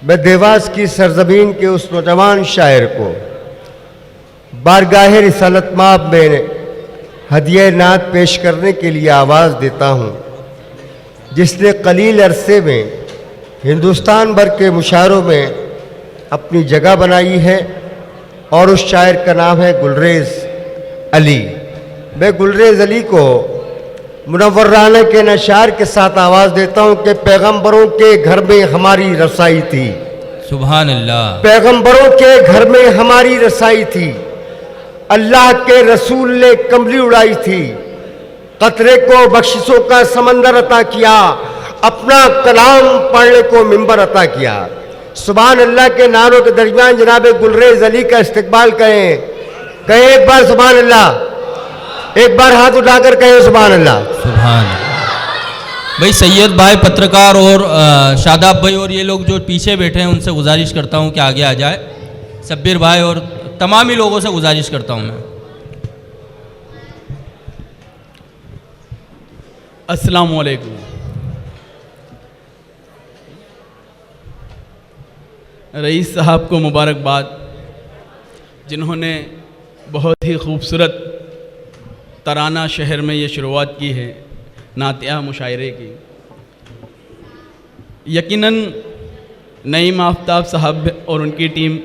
मैं देवास की सरजमीन के उस नौजवान शायर को बारगाह रिसालत माब में हदिया नात पेश करने के लिए आवाज़ देता हूँ, जिसने कलील अरसे में हिंदुस्तान भर के मुशायरों में अपनी जगह बनाई है, और उस शायर का नाम है गुलरेज़ अली। मैं गुलरेज़ अली को मुनव्वराना के नशार के साथ आवाज़ देता हूँ कि पैगंबरों के घर में हमारी रसाई थी। सुभान अल्लाह। पैगंबरों के घर में हमारी रसाई थी, अल्लाह के रसूल ने कमली उड़ाई थी, कतरे को बख्शिशों का समंदर अता किया, अपना कलाम पढ़ने को मिंबर अता किया। सुभान अल्लाह के नारों के दरमियान जनाब गुलरेज़ अली का इस्तकबाल कहें एक बार सुभान अल्लाह, एक बार हाथ उठाकर कहें सुभान अल्लाह। सुभान भाई, सैयद भाई पत्रकार और शादाब भाई और ये लोग जो पीछे बैठे हैं उनसे गुजारिश करता हूँ कि आगे आ जाए। सब्बीर भाई और तमाम ही लोगों से गुजारिश करता हूँ मैं। अस्सलामु अलैकुम। रईस साहब को मुबारकबाद, जिन्होंने बहुत ही खूबसूरत तराना शहर में ये शुरुआत की है नातिया मुशायरे की। यकीनन नईम आफ्ताब साहब और उनकी टीम,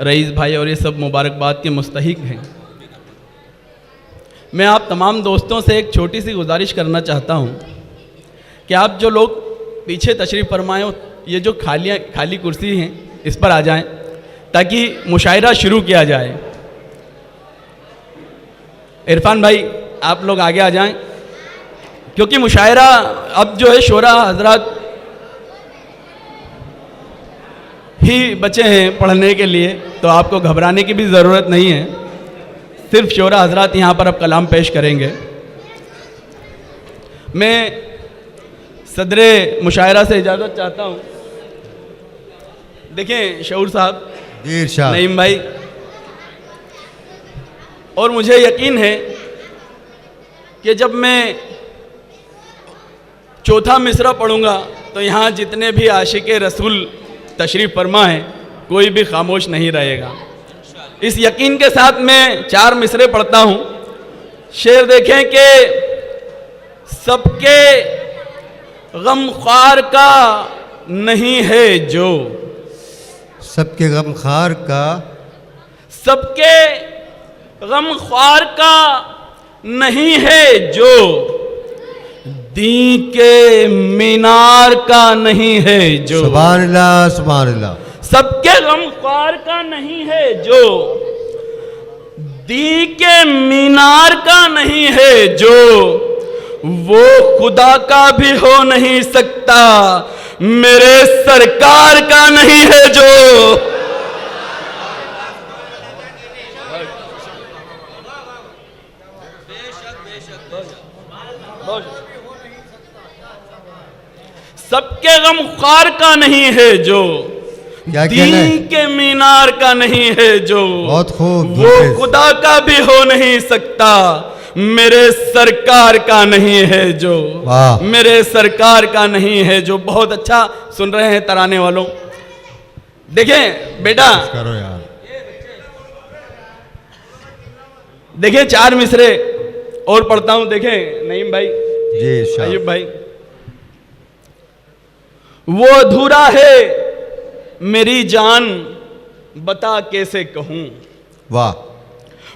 रईस भाई और ये सब मुबारकबाद के मुस्तहिक हैं। मैं आप तमाम दोस्तों से एक छोटी सी गुजारिश करना चाहता हूँ कि आप जो लोग पीछे तशरीफ़ फरमाएं, ये जो खाली कुर्सी हैं इस पर आ जाएं ताकि मुशायरा शुरू किया जाए। इरफान भाई आप लोग आगे आ जाएं, क्योंकि मुशायरा अब जो है शोरा हजरात ही बचे हैं पढ़ने के लिए, तो आपको घबराने की भी ज़रूरत नहीं है। सिर्फ शोरा हजरात यहाँ पर अब कलाम पेश करेंगे। मैं सदरे मुशायरा से इजाज़त चाहता हूँ। देखें शऊर साहब, नईम भाई, और मुझे यकीन है कि जब मैं चौथा मिसरा पढ़ूंगा तो यहाँ जितने भी आशिक़े रसूल तशरीफ़ फरमा हैं कोई भी खामोश नहीं रहेगा। इस यकीन के साथ मैं 4 मिसरे पढ़ता हूँ। शेर देखें कि सबके गमख्वार का नहीं है जो, सबके गमख्वार का, सबके गमख्वार का नहीं है जो, दी के मीनार का नहीं है जो। सुभान अल्लाह, सुभान अल्लाह। सबके गमख्वार का नहीं है जो, दी के मीनार का नहीं है जो, वो खुदा का भी हो नहीं सकता, मेरे सरकार का नहीं है जो। सबके गमख्वार का नहीं है जो, दीन के मीनार का नहीं है जो, बहुत खूब, वो खुदा का भी हो नहीं सकता, मेरे सरकार का नहीं है जो, मेरे सरकार का नहीं है जो। बहुत अच्छा सुन रहे हैं तराने वालों। देखें बेटा, करो यार, देखें 4 मिसरे और पढ़ता हूं। देखें नईम भाई जी, अयूब भाई, वो अधूरा है मेरी जान बता कैसे कहूं, वाह,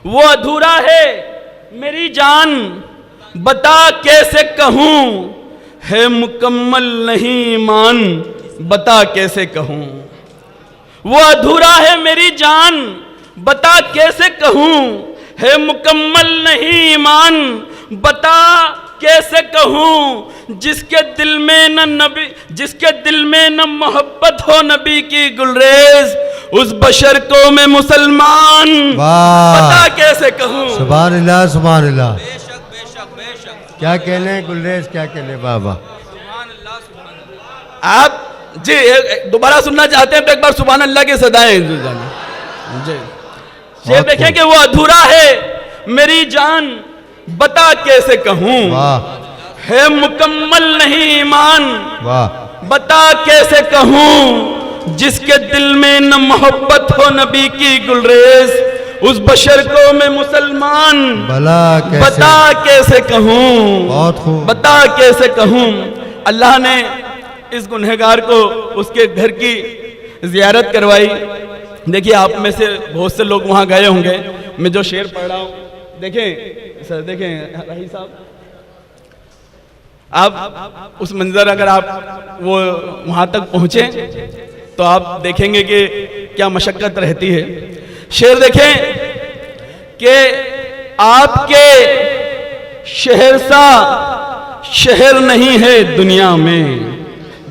वो अधूरा है मेरी जान बता कैसे कहूं, है मुकम्मल नहीं ईमान बता कैसे कहूं, वो अधूरा है मेरी जान बता कैसे कहूं, है मुकम्मल नहीं ईमान बता कैसे कहूं, जिसके दिल में न नबी, जिसके दिल में न मोहब्बत हो नबी की गुलरेज, उस बशर को मैं मुसलमान बता कैसे कहूं। सुभान अल्लाह, सुभान अल्लाह। बेशक बेशक बेशक। क्या कहने गुलरेज, क्या कहने बाबा। आप जी दोबारा सुनना चाहते हैं तो एक बार सुभान अल्लाह की सदाएं जी। ये देखें कि वो अधूरा है मेरी जान बता कैसे कहूं, है मुकम्मल नहीं ईमान बता कैसे कहूं, जिसके दिल में न मोहब्बत हो नबी की गुलरेज, उस बशर को मैं मुसलमान बता कैसे कहूँ, बहुत खूब। बता कैसे कहूँ। अल्लाह ने इस गुनहगार को उसके घर की जियारत करवाई। देखिए आप में से बहुत से लोग वहाँ गए होंगे। मैं जो शेर पढ़ रहा हूँ, देखें सर, देखें रही साहब, आप उस मंजर अगर आप वो वहाँ तक पहुँचे तो आप देखेंगे कि क्या मशक्कत रहती है। शेर देखें कि आपके शहर सा शहर नहीं है दुनिया में।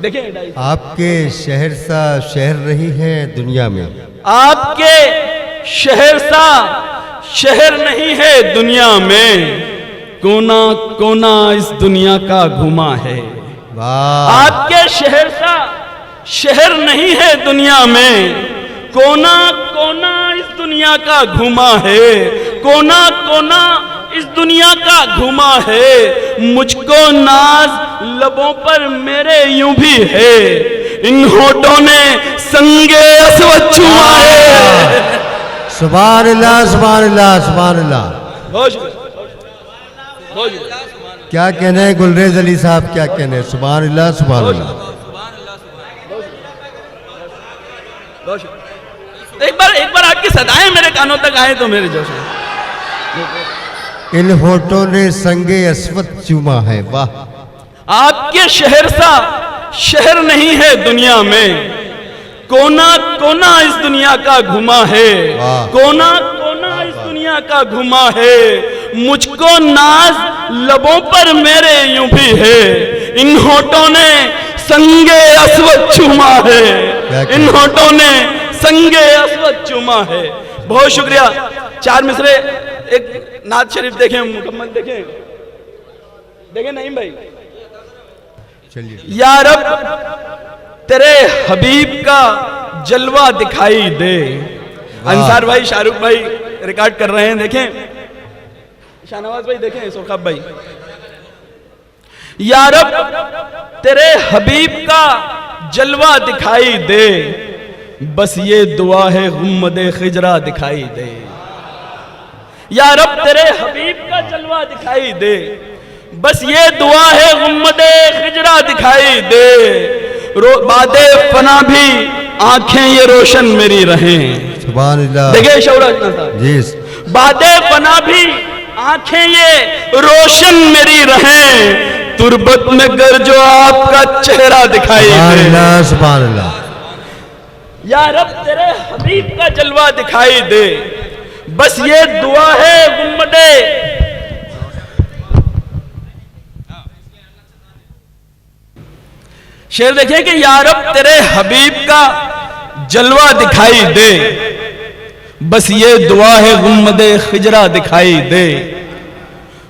देखें आपके शहर सा शहर नहीं है दुनिया में, आपके शहर सा शहर नहीं है दुनिया में, कोना कोना इस दुनिया का घुमा है। वाह। आपके शहर सा शहर नहीं है दुनिया में, कोना कोना इस दुनिया का घुमा है, कोना कोना इस दुनिया का घुमा है। मुझको नाज लबों पर मेरे यूं भी है, इन होठों ने संगे अस्वद छुआ है। सुभान अल्लाह, सुभान अल्लाह, सुभान अल्लाह। क्या कहने हैं गुलरेज अली साहब, क्या कहने हैं? सुभान अल्लाह, सुभान अल्लाह। एक बार आपकी सदाएं मेरे कानों तक आए तो मेरे जोश में। इन होठों ने संगे अस्वद चूमा है। वाह। आपके शहर सा शहर नहीं है दुनिया में, कोना कोना इस दुनिया का घुमा है, कोना कोना इस दुनिया का घुमा है। मुझको नाज लबों पर मेरे यूं भी है, इन होठों ने संगे अस्वद चूमा है, इन होठों ने संगे अस्वद चूमा है। बहुत शुक्रिया। चार मिसरे एक नात शरीफ देखें, मुकम्मल देखें, देखें नईम भाई। चलिए। या रब तेरे हबीब का जलवा दिखाई दे। अंसार भाई, शाहरुख भाई रिकॉर्ड कर रहे हैं, देखें। शाहनवाज भाई देखें, सोखाब भाई। या रब तेरे हबीब का जलवा दिखाई दे, बस ये दुआ है गुम्मदे खिजरा दिखाई दे। या रब तेरे हबीब का जलवा दिखाई दे, बस ये दुआ है गुम्मदे खिजरा दिखाई दे। बादे फना भी आंखें ये रोशन मेरी रहें। सुभान अल्लाह। देखिए शौरत साहब जी। बादे फना भी आंखें ये रोशन मेरी रहें, तुरबत में गर जो आपका चेहरा दिखाई दे। सुभान अल्लाह। या रब तेरे हबीब का जलवा दिखाई दे, बस ये दुआ है गुम्मदे। शेर देखिए कि या रब तेरे हबीब का जलवा दिखाई दे, बस ये दुआ है गुम्मदे खिजरा दिखाई दे।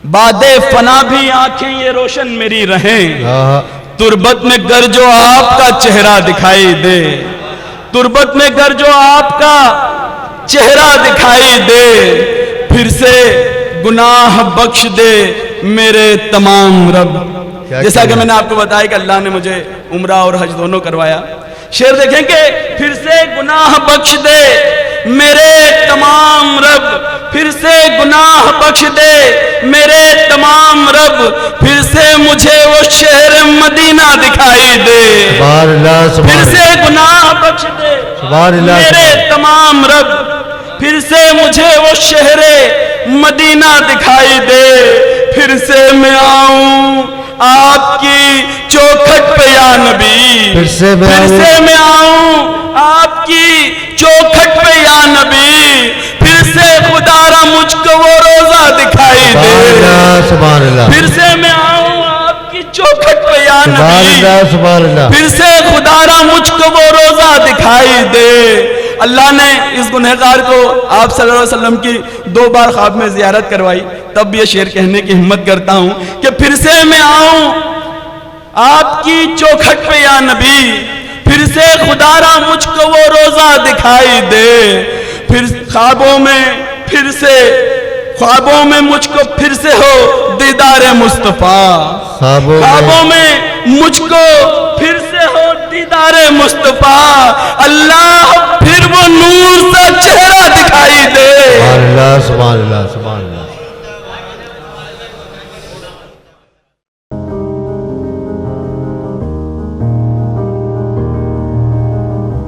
बादे फना भी आंखें ये रोशन मेरी रहें, तुरबत में गर जो आपका चेहरा दिखाई दे, तुरबत में गर जो आपका चेहरा दिखाई दे। फिर से गुनाह बख्श दे मेरे तमाम रब। जैसा कि मैंने आपको बताया कि अल्लाह ने मुझे उम्रा और हज दोनों करवाया। शेर देखेंगे, फिर से गुनाह बख्श दे मेरे तमाम रब, फिर से गुनाह बख्श दे मेरे तमाम रब, फिर से मुझे वो शहर मदीना दिखाई दे। फिर से गुनाह बख्श दे मेरे तमाम रब, फिर से मुझे वो शहर मदीना दिखाई दे। फिर से मैं आऊं आपकी चौखट पे या नबी, फिर से मैं आऊं आपकी चौखट पे या नबी, फिर से खुदारा मुझको वो रोजा दिखाई दे। फिर से मैं आऊं आपकी चौखट पे या नबी, फिर से खुदारा मुझको वो रोजा दिखाई दे। अल्लाह ने इस गुनहगार को आप सल्लल्लाहु अलैहि वसल्लम की 2 बार ख्वाब में जियारत करवाई, तब ये शेर कहने की हिम्मत करता हूं कि फिर से मैं आऊं आपकी चौखट पे या नबी, फिर से खुदारा मुझको वो रोजा दिखाई दे। फिर ख्वाबों में मुझको फिर से हो दीदार मुस्तफा, ख्वाबों में मुझको फिर से हो दीदार मुस्तफा। अल्लाह फिर वो नूर सा चेहरा दिखाई दे। सुभान अल्लाह, सुभान अल्लाह, सुभान अल्लाह।